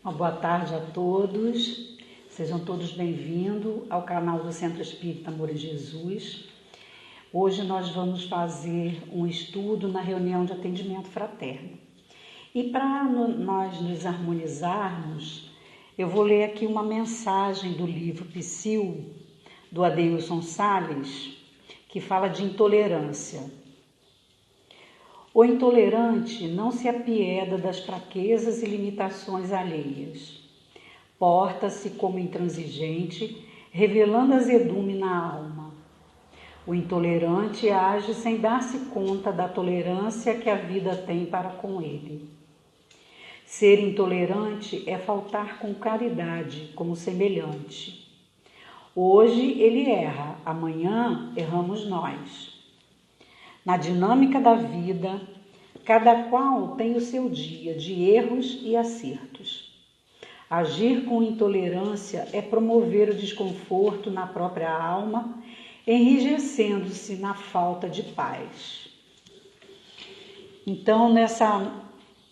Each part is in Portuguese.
Uma boa tarde a todos, sejam todos bem-vindos ao canal do Centro Espírita Amor em Jesus. Hoje nós vamos fazer um estudo na reunião de atendimento fraterno. E para nós nos harmonizarmos, eu vou ler aqui uma mensagem do livro Psil, do Adeilson Salles, que fala de intolerância. O intolerante não se apieda das fraquezas e limitações alheias. Porta-se como intransigente, revelando azedume na alma. O intolerante age sem dar-se conta da tolerância que a vida tem para com ele. Ser intolerante é faltar com caridade, como semelhante. Hoje ele erra, amanhã erramos nós. Na dinâmica da vida, cada qual tem o seu dia de erros e acertos. Agir com intolerância é promover o desconforto na própria alma, enrijecendo-se na falta de paz. Então,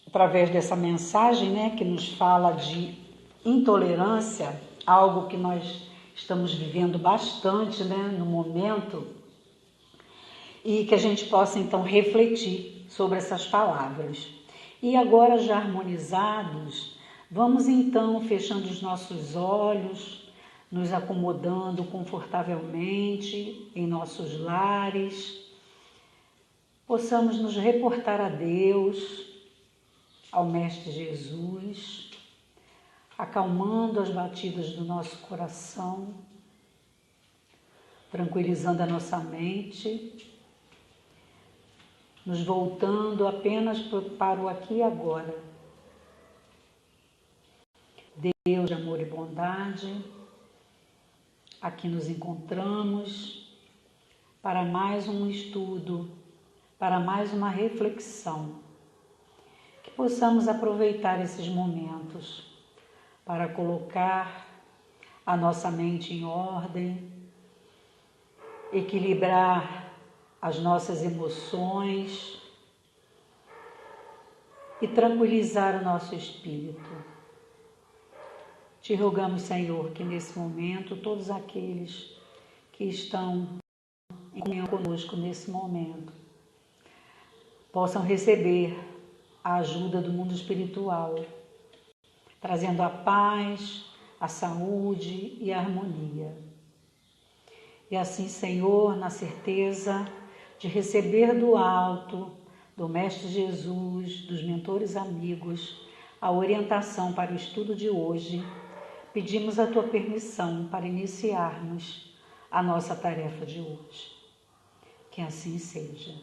através dessa mensagem, que nos fala de intolerância, algo que nós estamos vivendo bastante, no momento, e que a gente possa então refletir sobre essas palavras. E agora, já harmonizados, vamos então fechando os nossos olhos, nos acomodando confortavelmente em nossos lares, possamos nos reportar a Deus, ao Mestre Jesus, acalmando as batidas do nosso coração, tranquilizando a nossa mente, nos voltando apenas para o aqui e agora. Deus de amor e bondade, aqui nos encontramos para mais um estudo, para mais uma reflexão, que possamos aproveitar esses momentos para colocar a nossa mente em ordem, equilibrar as nossas emoções e tranquilizar o nosso espírito. Te rogamos, Senhor, que nesse momento todos aqueles que estão em comunhão conosco nesse momento possam receber a ajuda do mundo espiritual, trazendo a paz, a saúde e a harmonia. E assim, Senhor, na certeza de receber do alto, do Mestre Jesus, dos mentores amigos, a orientação para o estudo de hoje, pedimos a tua permissão para iniciarmos a nossa tarefa de hoje. Que assim seja.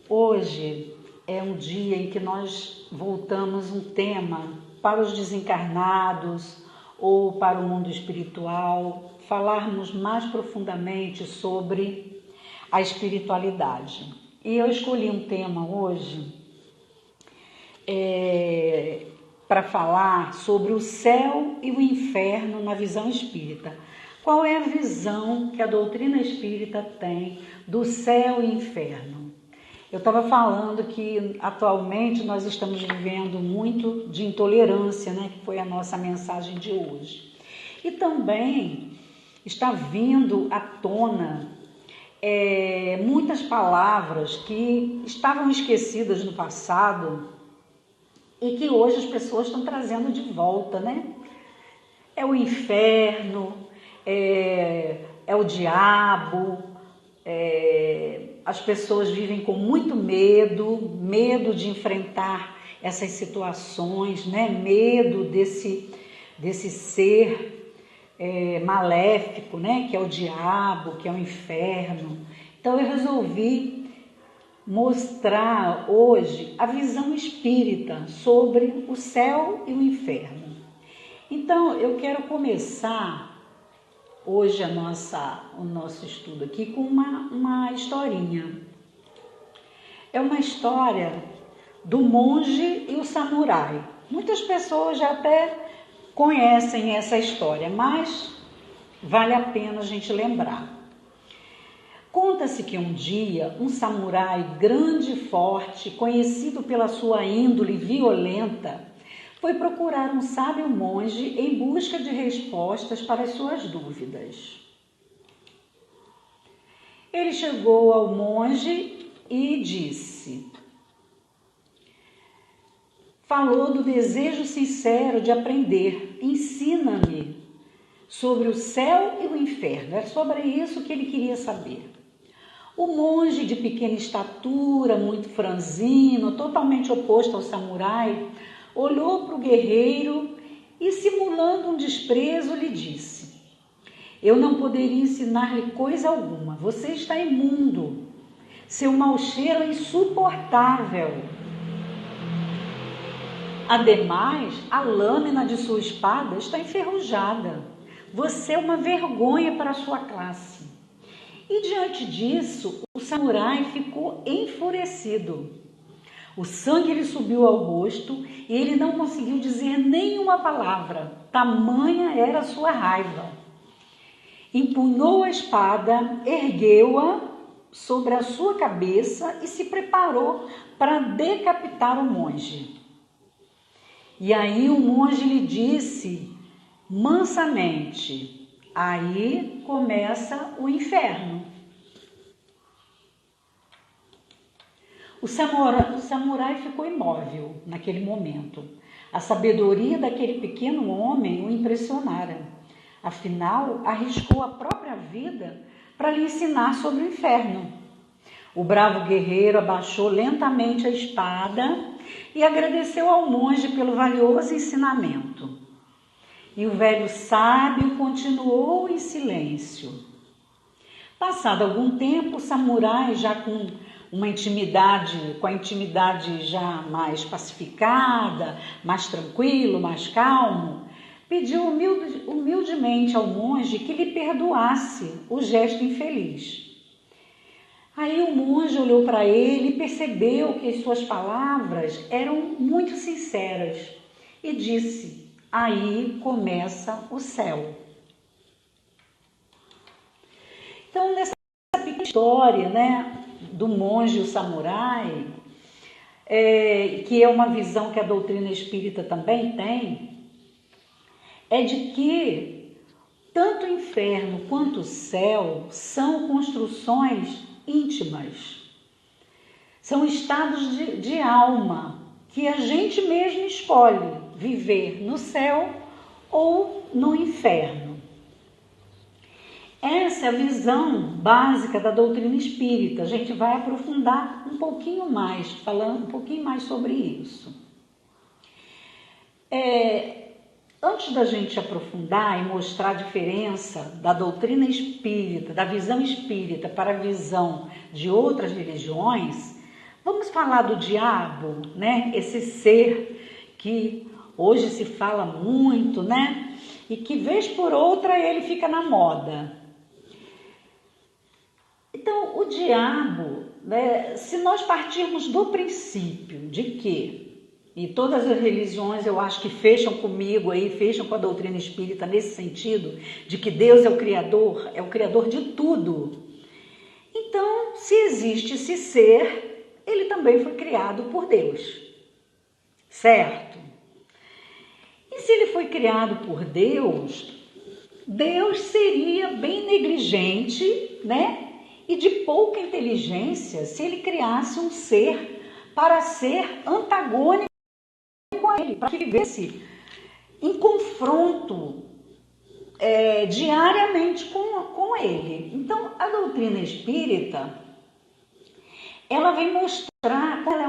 Hoje é um dia em que nós voltamos um tema para os desencarnados ou para o mundo espiritual, falarmos mais profundamente sobre a espiritualidade. E eu escolhi um tema hoje para falar sobre o céu e o inferno na visão espírita. Qual é a visão que a doutrina espírita tem do céu e inferno? Eu estava falando que atualmente nós estamos vivendo muito de intolerância, que foi a nossa mensagem de hoje. E também está vindo à tona muitas palavras que estavam esquecidas no passado e que hoje as pessoas estão trazendo de volta, É o inferno, é o diabo, as pessoas vivem com muito medo de enfrentar essas situações, medo desse ser maléfico, que é o diabo, que é o inferno. Então eu resolvi mostrar hoje a visão espírita sobre o céu e o inferno. Então eu quero começar hoje o nosso estudo aqui com uma historinha. É uma história do monge e o samurai. Muitas pessoas já até conhecem essa história, mas vale a pena a gente lembrar. Conta-se que um dia um samurai grande e forte, conhecido pela sua índole violenta, foi procurar um sábio monge em busca de respostas para as suas dúvidas. Ele chegou ao monge e falou do desejo sincero de aprender. Ensina-me sobre o céu e o inferno. Era sobre isso que ele queria saber. O monge, de pequena estatura, muito franzino, totalmente oposto ao samurai, olhou para o guerreiro e, simulando um desprezo, lhe disse: eu não poderia ensinar-lhe coisa alguma. Você está imundo. Seu mau cheiro é insuportável. Ademais, a lâmina de sua espada está enferrujada. Você é uma vergonha para a sua classe. E diante disso, o samurai ficou enfurecido. O sangue lhe subiu ao rosto e ele não conseguiu dizer nenhuma palavra. Tamanha era a sua raiva. Empunhou a espada, ergueu-a sobre a sua cabeça e se preparou para decapitar o monge. E aí o monge lhe disse mansamente: aí começa o inferno. O samurai ficou imóvel naquele momento. A sabedoria daquele pequeno homem o impressionara. Afinal, arriscou a própria vida para lhe ensinar sobre o inferno. O bravo guerreiro abaixou lentamente a espada e agradeceu ao monge pelo valioso ensinamento. E o velho sábio continuou em silêncio. Passado algum tempo, o samurai, já com a intimidade já mais pacificada, mais tranquilo, mais calmo, pediu humildemente ao monge que lhe perdoasse o gesto infeliz. Aí o monge olhou para ele e percebeu que as suas palavras eram muito sinceras e disse: aí começa o céu. Então, nessa pequena história, do monge e o samurai, que é uma visão que a doutrina espírita também tem, é de que tanto o inferno quanto o céu são construções íntimas. São estados de alma que a gente mesmo escolhe viver no céu ou no inferno. Essa é a visão básica da doutrina espírita. A gente vai aprofundar um pouquinho mais, falando um pouquinho mais sobre isso. Antes da gente aprofundar e mostrar a diferença da doutrina espírita, da visão espírita para a visão de outras religiões, vamos falar do diabo, Esse ser que hoje se fala muito, E que vez por outra ele fica na moda. Então, o diabo, se nós partirmos do princípio de que, e todas as religiões eu acho que fecham comigo aí, fecham com a doutrina espírita nesse sentido, de que Deus é o Criador de tudo. Então, se existe esse ser, ele também foi criado por Deus, certo? E se ele foi criado por Deus, Deus seria bem negligente, E de pouca inteligência se ele criasse um ser para ser antagônico com ele, para que vivesse em confronto diariamente com ele. Então, a doutrina espírita, ela vem mostrar que ela é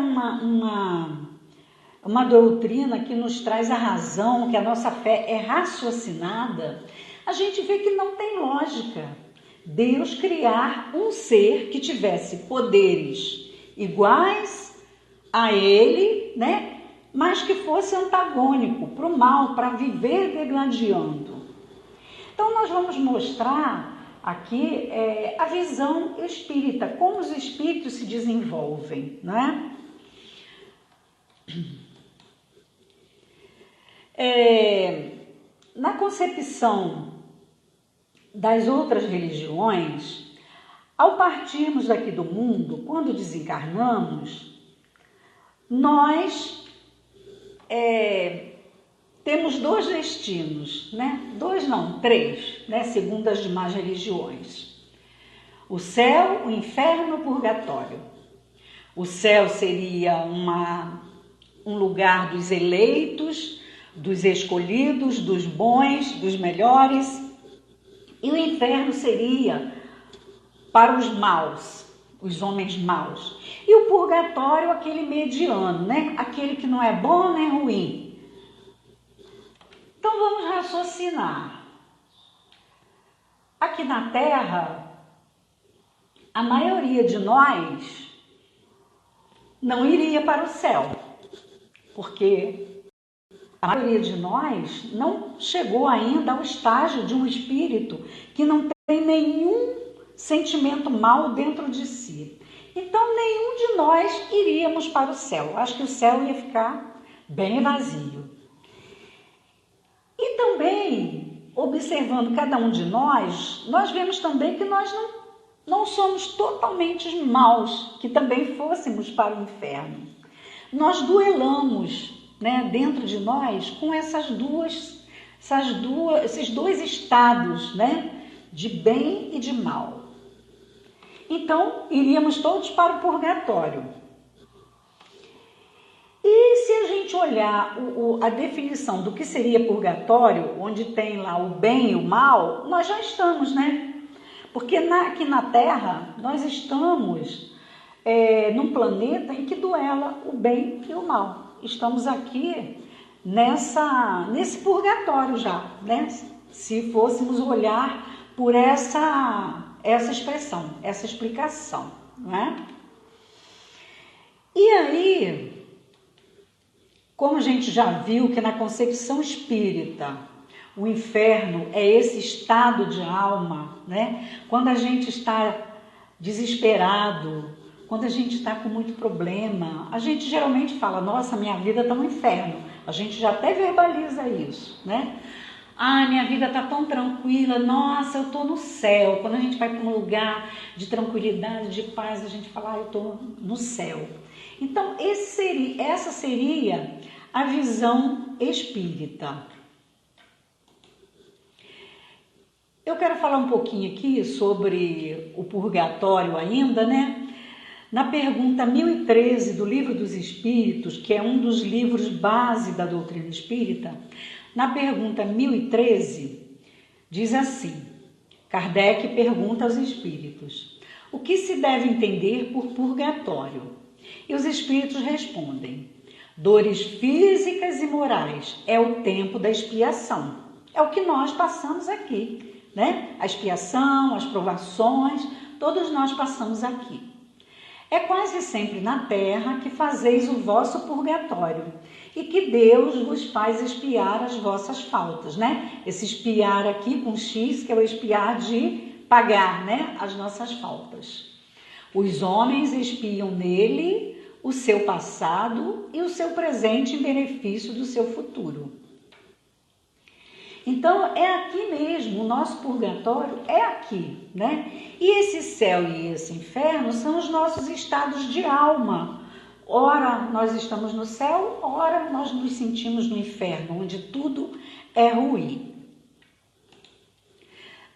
uma doutrina que nos traz a razão, que a nossa fé é raciocinada. A gente vê que não tem lógica Deus criar um ser que tivesse poderes iguais a ele, mas que fosse antagônico para o mal, para viver degladiando. Então, nós vamos mostrar aqui a visão espírita, como os espíritos se desenvolvem, Na concepção das outras religiões, Ao partirmos daqui do mundo, quando desencarnamos, nós temos 2 destinos, né? 2 não, 3, né? Segundo as demais religiões. O céu, o inferno e o purgatório. O céu seria um lugar dos eleitos, dos escolhidos, dos bons, dos melhores. E o inferno seria para os maus, os homens maus. E o purgatório, aquele mediano, né? Aquele que não é bom nem ruim. Então vamos raciocinar. Aqui na Terra, a maioria de nós não iria para o céu, porque a maioria de nós não chegou ainda ao estágio de um espírito que não tem nenhum sentimento mau dentro de si. Então, nenhum de nós iríamos para o céu. Acho que o céu ia ficar bem vazio. E também, observando cada um de nós vemos também que nós não somos totalmente maus, que também fôssemos para o inferno. Nós duelamos, né, dentro de nós com esses dois estados, né, de bem e de mal. Então, iríamos todos para o purgatório. E se a gente olhar a definição do que seria purgatório, onde tem lá o bem e o mal, nós já estamos, né? Porque aqui na Terra, nós estamos num planeta em que duela o bem e o mal. Estamos aqui nesse purgatório já, né? Se fôssemos olhar por essa expressão, essa explicação, não é? E aí, como a gente já viu que na concepção espírita, o inferno é esse estado de alma, né? Quando a gente está desesperado, quando a gente está com muito problema, a gente geralmente fala, nossa, minha vida está no inferno. A gente já até verbaliza isso, né? Ah, minha vida está tão tranquila, nossa, eu estou no céu. Quando a gente vai para um lugar de tranquilidade, de paz, a gente fala, eu estou no céu. Então, essa seria a visão espírita. Eu quero falar um pouquinho aqui sobre o purgatório ainda, né? Na pergunta 1013 do Livro dos Espíritos, que é um dos livros base da doutrina espírita, na pergunta 1013, diz assim, Kardec pergunta aos espíritos, o que se deve entender por purgatório? E os espíritos respondem, dores físicas e morais é o tempo da expiação. É o que nós passamos aqui, né? A expiação, as provações, todos nós passamos aqui. É quase sempre na terra que fazeis o vosso purgatório e que Deus vos faz expiar as vossas faltas, né? Esse expiar aqui com X, que é o expiar de pagar, né? As nossas faltas. Os homens expiam nele o seu passado e o seu presente em benefício do seu futuro. Então, é aqui mesmo, o nosso purgatório é aqui, né? E esse céu e esse inferno são os nossos estados de alma. Ora nós estamos no céu, ora nós nos sentimos no inferno, onde tudo é ruim.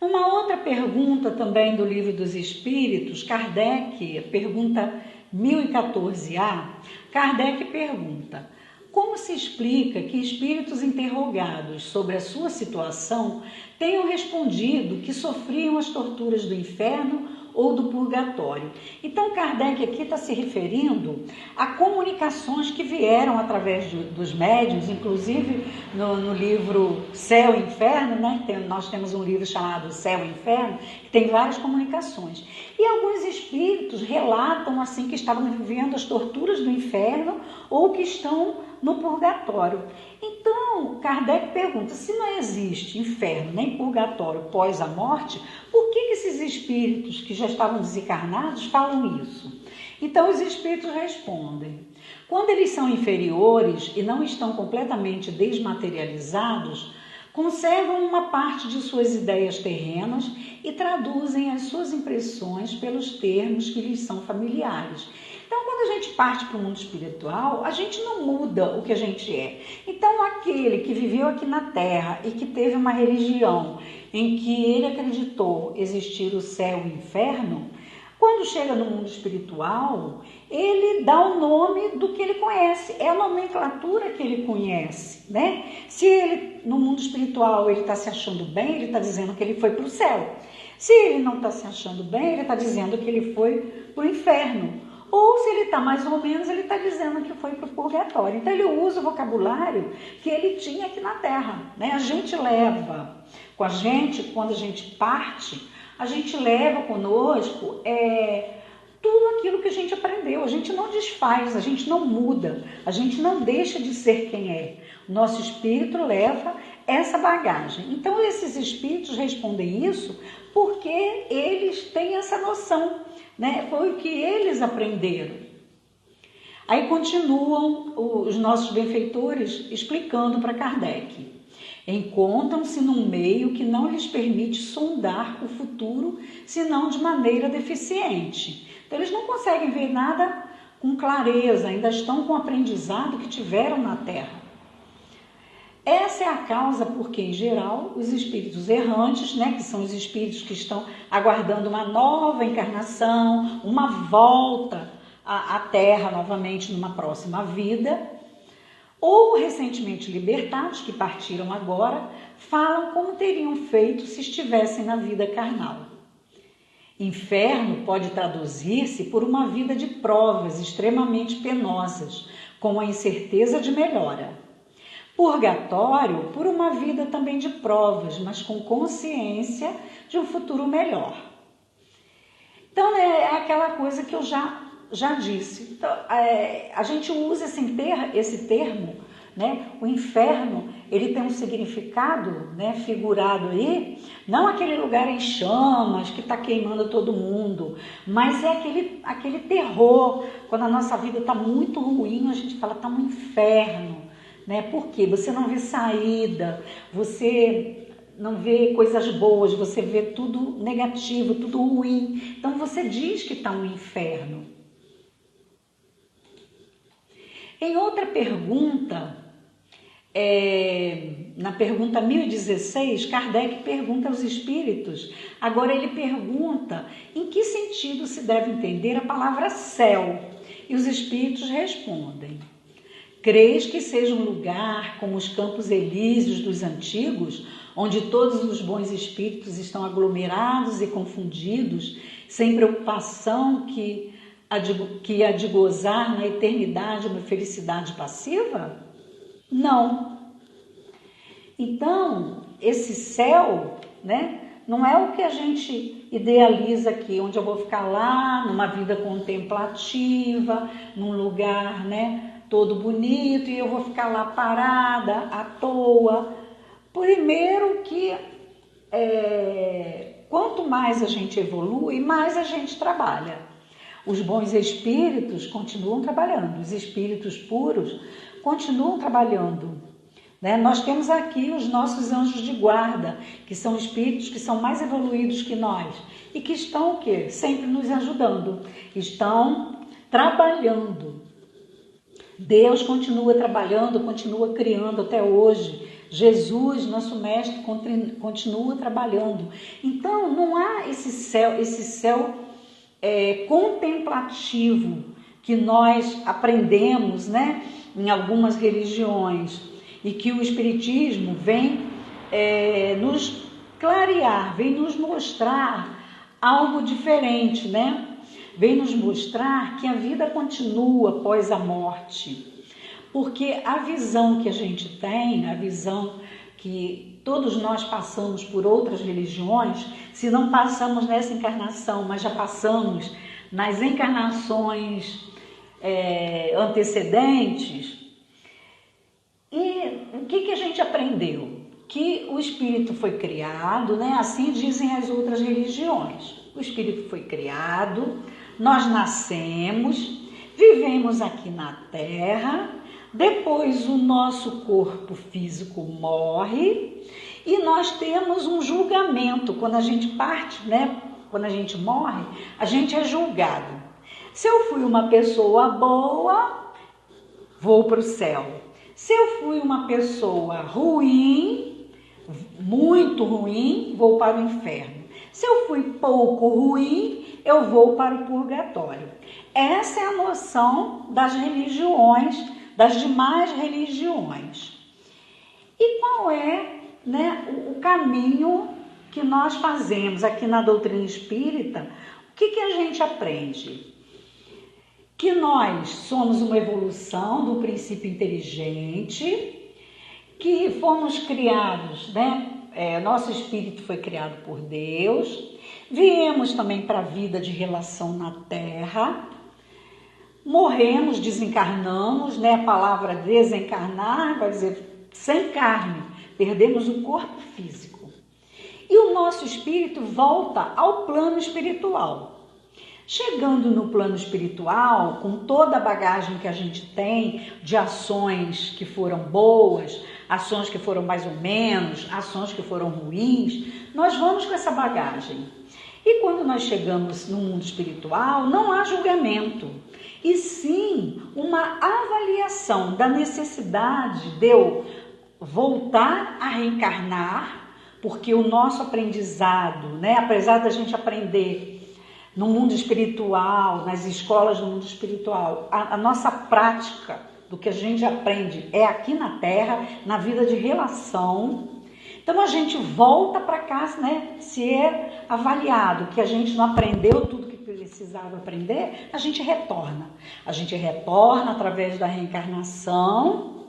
Uma outra pergunta também do Livro dos Espíritos, Kardec, pergunta 1014A, Kardec pergunta, como se explica que espíritos interrogados sobre a sua situação tenham respondido que sofriam as torturas do inferno ou do purgatório? Então, Kardec aqui está se referindo a comunicações que vieram através dos médiuns, inclusive no livro Céu e Inferno, né? Nós temos um livro chamado Céu e Inferno, que tem várias comunicações. E alguns espíritos relatam assim que estavam vivendo as torturas do inferno ou que estão no purgatório. Então, Kardec pergunta, se não existe inferno nem purgatório pós a morte, por que esses espíritos que já estavam desencarnados falam isso? Então, os espíritos respondem, quando eles são inferiores e não estão completamente desmaterializados, conservam uma parte de suas ideias terrenas e traduzem as suas impressões pelos termos que lhes são familiares. Então, quando a gente parte para o mundo espiritual, a gente não muda o que a gente é. Então, aquele que viveu aqui na Terra e que teve uma religião em que ele acreditou existir o céu e o inferno, quando chega no mundo espiritual, ele dá o nome do que ele conhece, é a nomenclatura que ele conhece, né? Se ele, no mundo espiritual, ele está se achando bem, ele está dizendo que ele foi para o céu. Se ele não está se achando bem, ele está dizendo que ele foi para o inferno. Ou se ele está mais ou menos, ele está dizendo que foi para o purgatório. Então ele usa o vocabulário que ele tinha aqui na Terra, né? A gente leva com a gente, quando a gente parte, a gente leva conosco tudo aquilo que a gente aprendeu. A gente não desfaz, a gente não muda, a gente não deixa de ser quem é. O nosso espírito leva essa bagagem. Então esses espíritos respondem isso porque eles têm essa noção, né? Foi o que eles aprenderam. Aí continuam os nossos benfeitores explicando para Kardec. Encontram-se num meio que não lhes permite sondar o futuro, senão de maneira deficiente. Então, eles não conseguem ver nada com clareza, ainda estão com o aprendizado que tiveram na Terra. Essa é a causa porque, em geral, os espíritos errantes, né, que são os espíritos que estão aguardando uma nova encarnação, uma volta à Terra novamente numa próxima vida, ou recentemente libertados, que partiram agora, falam como teriam feito se estivessem na vida carnal. Inferno pode traduzir-se por uma vida de provas extremamente penosas, com a incerteza de melhora. Purgatório por uma vida também de provas, mas com consciência de um futuro melhor. Então é aquela coisa que eu já disse. Então, a gente usa esse termo, né? O inferno, ele tem um significado, né, figurado aí, não aquele lugar em chamas que está queimando todo mundo, mas é aquele terror. Quando a nossa vida está muito ruim, a gente fala, está um inferno, né? Por quê? Você não vê saída, você não vê coisas boas, você vê tudo negativo, tudo ruim. Então você diz que está um inferno. Em outra pergunta, na pergunta 1016, Kardec pergunta aos espíritos. Agora ele pergunta em que sentido se deve entender a palavra céu. E os espíritos respondem: creis que seja um lugar como os campos elíseos dos antigos, onde todos os bons espíritos estão aglomerados e confundidos, sem preocupação que a de gozar na eternidade uma felicidade passiva? Não. Então, esse céu, né, não é o que a gente idealiza aqui, onde eu vou ficar lá numa vida contemplativa, num lugar, né, todo bonito, e eu vou ficar lá parada, à toa. Primeiro que quanto mais a gente evolui, mais a gente trabalha. Os bons espíritos continuam trabalhando, os espíritos puros continuam trabalhando, né? Nós temos aqui os nossos anjos de guarda, que são espíritos que são mais evoluídos que nós e que estão o quê? Sempre nos ajudando, estão trabalhando. Deus continua trabalhando, continua criando até hoje. Jesus, nosso mestre, continua trabalhando. Então, não há esse céu contemplativo que nós aprendemos, né, em algumas religiões, e que o Espiritismo vem nos clarear, vem nos mostrar algo diferente, né? Vem nos mostrar que a vida continua após a morte, porque a visão que a gente tem, a visão que todos nós passamos por outras religiões, se não passamos nessa encarnação, mas já passamos nas encarnações antecedentes. E o que a gente aprendeu? Que o espírito foi criado, né? Assim dizem as outras religiões. O espírito foi criado, nós nascemos, vivemos aqui na Terra, Depois o nosso corpo físico morre e nós temos um julgamento. Quando a gente parte, né? Quando a gente morre, a gente é julgado. Se eu fui uma pessoa boa, vou para o céu. Se eu fui uma pessoa ruim, muito ruim, vou para o inferno. Se eu fui pouco ruim, eu vou para o purgatório. Essa é a noção das religiões, das demais religiões. E qual é, né, o caminho que nós fazemos aqui na doutrina espírita? O que a gente aprende? Que nós somos uma evolução do princípio inteligente, que fomos criados, né? Nosso espírito foi criado por Deus, viemos também para a vida de relação na Terra, morremos, desencarnamos, né? A palavra desencarnar vai dizer sem carne, perdemos o corpo físico. E o nosso espírito volta ao plano espiritual. Chegando no plano espiritual, com toda a bagagem que a gente tem de ações que foram boas, ações que foram mais ou menos, ações que foram ruins, nós vamos com essa bagagem. E quando nós chegamos no mundo espiritual, não há julgamento, e sim uma avaliação da necessidade de eu voltar a reencarnar, porque o nosso aprendizado, né, apesar da gente aprender no mundo espiritual, nas escolas do mundo espiritual, a nossa prática do que a gente aprende é aqui na Terra, na vida de relação. Então a gente volta para cá, né, se é avaliado que a gente não aprendeu tudo que precisava aprender, a gente retorna. A gente retorna através da reencarnação.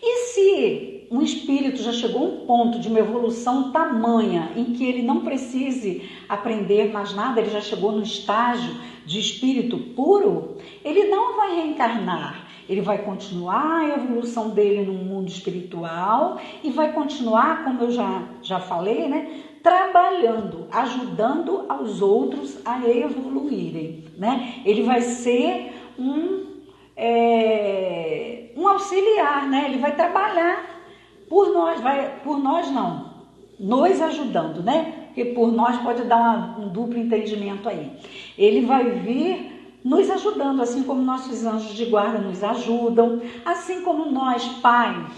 E se um espírito já chegou a um ponto de uma evolução tamanha em que ele não precise aprender mais nada, ele já chegou no estágio de espírito puro, ele não vai reencarnar. Ele vai continuar a evolução dele no mundo espiritual e vai continuar, como eu já falei, né, trabalhando, ajudando aos outros a evoluírem, né? Ele vai ser um auxiliar, né? Ele vai trabalhar por nós não, nos ajudando, né? Porque por nós pode dar um duplo entendimento aí. Ele vai vir nos ajudando, assim como nossos anjos de guarda nos ajudam, assim como nós, pais,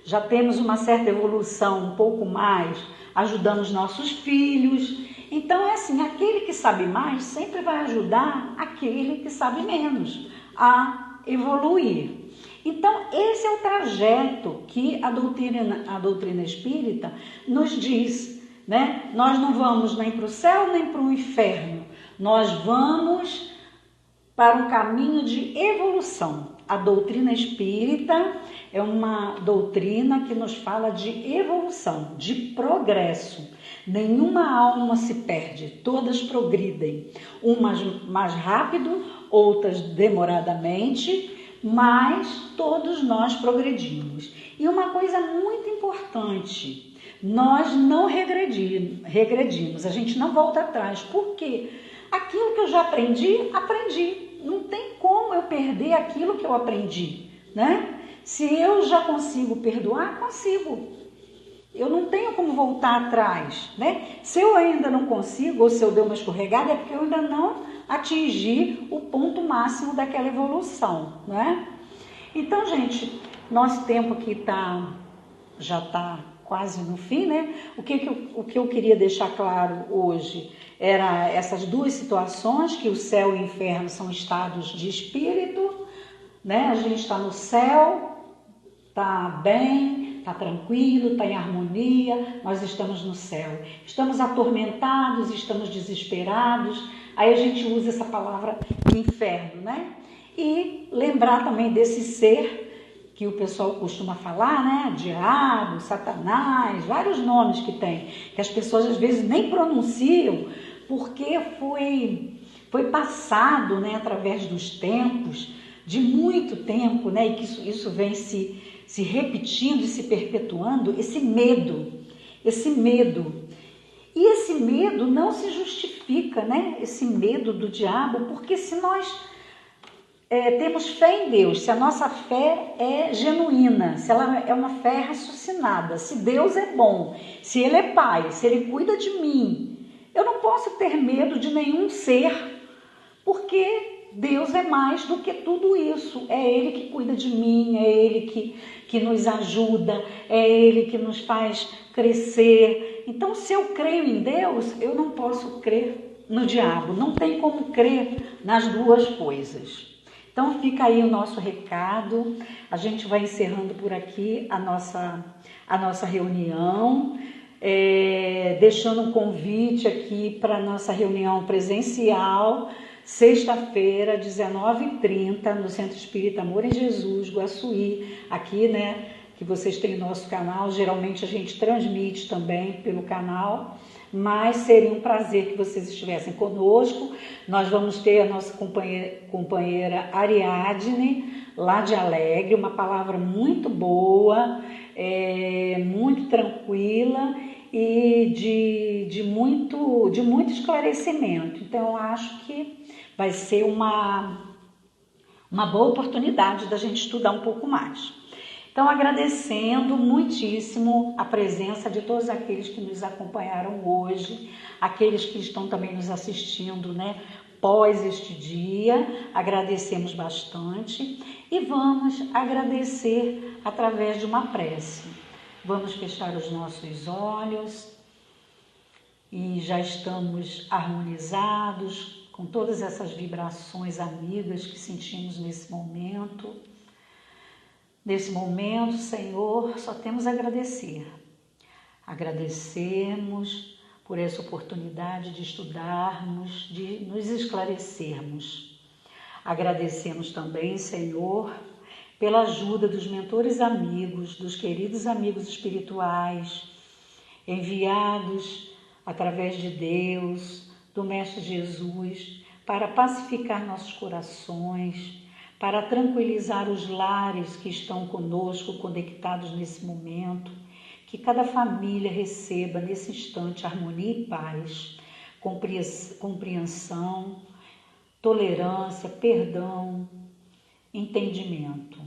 já temos uma certa evolução, um pouco mais, ajudamos nossos filhos. Então é assim, aquele que sabe mais sempre vai ajudar aquele que sabe menos a evoluir. Então, esse é o trajeto que a doutrina espírita nos diz, né? Nós não vamos nem para o céu nem para o inferno, nós vamos para um caminho de evolução. A doutrina espírita é uma doutrina que nos fala de evolução, de progresso. Nenhuma alma se perde, todas progridem, umas mais rápido, outras demoradamente, mas todos nós progredimos. E uma coisa muito importante, nós não regredimos, a gente não volta atrás. Por quê? Aquilo que eu já aprendi. Não tem como eu perder aquilo que eu aprendi, né? Se eu já consigo perdoar, consigo. Eu não tenho como voltar atrás, né? Se eu ainda não consigo, ou se eu dei uma escorregada, é porque eu ainda não atingi o ponto máximo daquela evolução, né? Então, gente, nosso tempo aqui já está quase no fim, né? O que eu queria deixar claro hoje era essas duas situações, que o céu e o inferno são estados de espírito, né? A gente está no céu, está bem, está tranquilo, está em harmonia, nós estamos no céu. Estamos atormentados, estamos desesperados, aí a gente usa essa palavra inferno, né? E lembrar também desse ser que o pessoal costuma falar, né? Diabo, Satanás, vários nomes que tem, que as pessoas às vezes nem pronunciam, porque foi passado, né, através dos tempos, de muito tempo, né? E que isso vem se repetindo e se perpetuando, esse medo. E esse medo não se justifica, né? Esse medo do diabo, porque se nós temos fé em Deus, se a nossa fé é genuína, se ela é uma fé raciocinada, se Deus é bom, se Ele é Pai, se Ele cuida de mim, eu não posso ter medo de nenhum ser, porque Deus é mais do que tudo isso. É Ele que cuida de mim, é Ele que nos ajuda, é Ele que nos faz crescer. Então, se eu creio em Deus, eu não posso crer no diabo, não tem como crer nas duas coisas. Então fica aí o nosso recado, a gente vai encerrando por aqui a nossa reunião, deixando um convite aqui para a nossa reunião presencial, sexta-feira, 19h30, no Centro Espírita Amor em Jesus, Guaçuí, aqui, né, que vocês têm nosso canal, geralmente a gente transmite também pelo canal, mas seria um prazer que vocês estivessem conosco. Nós vamos ter a nossa companheira Ariadne, lá de Alegre, uma palavra muito boa, muito tranquila e de muito esclarecimento. Então, eu acho que vai ser uma boa oportunidade da gente estudar um pouco mais. Então, agradecendo muitíssimo a presença de todos aqueles que nos acompanharam hoje, aqueles que estão também nos assistindo, né, pós este dia, agradecemos bastante e vamos agradecer através de uma prece. Vamos fechar os nossos olhos e já estamos harmonizados com todas essas vibrações amigas que sentimos nesse momento. Nesse momento, Senhor, só temos a agradecer. Agradecermos por essa oportunidade de estudarmos, de nos esclarecermos. Agradecemos também, Senhor, pela ajuda dos mentores amigos, dos queridos amigos espirituais, enviados através de Deus, do Mestre Jesus, para pacificar nossos corações, para tranquilizar os lares que estão conosco, conectados nesse momento, que cada família receba nesse instante harmonia e paz, compreensão, tolerância, perdão, entendimento.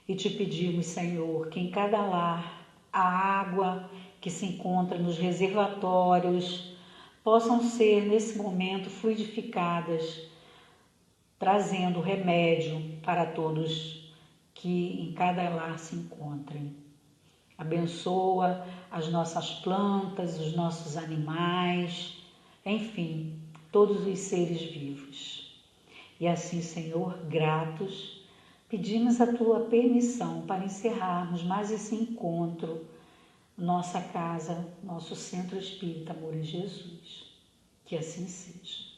E te pedimos, Senhor, que em cada lar a água que se encontra nos reservatórios possam ser nesse momento fluidificadas, trazendo remédio para todos que em cada lar se encontrem. Abençoa as nossas plantas, os nossos animais, enfim, todos os seres vivos. E assim, Senhor, gratos, pedimos a Tua permissão para encerrarmos mais esse encontro, nossa casa, nosso Centro Espírita Amor em Jesus. Que assim seja.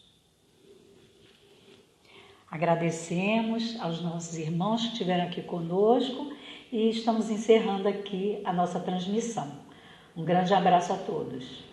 Agradecemos aos nossos irmãos que estiveram aqui conosco e estamos encerrando aqui a nossa transmissão. Um grande abraço a todos.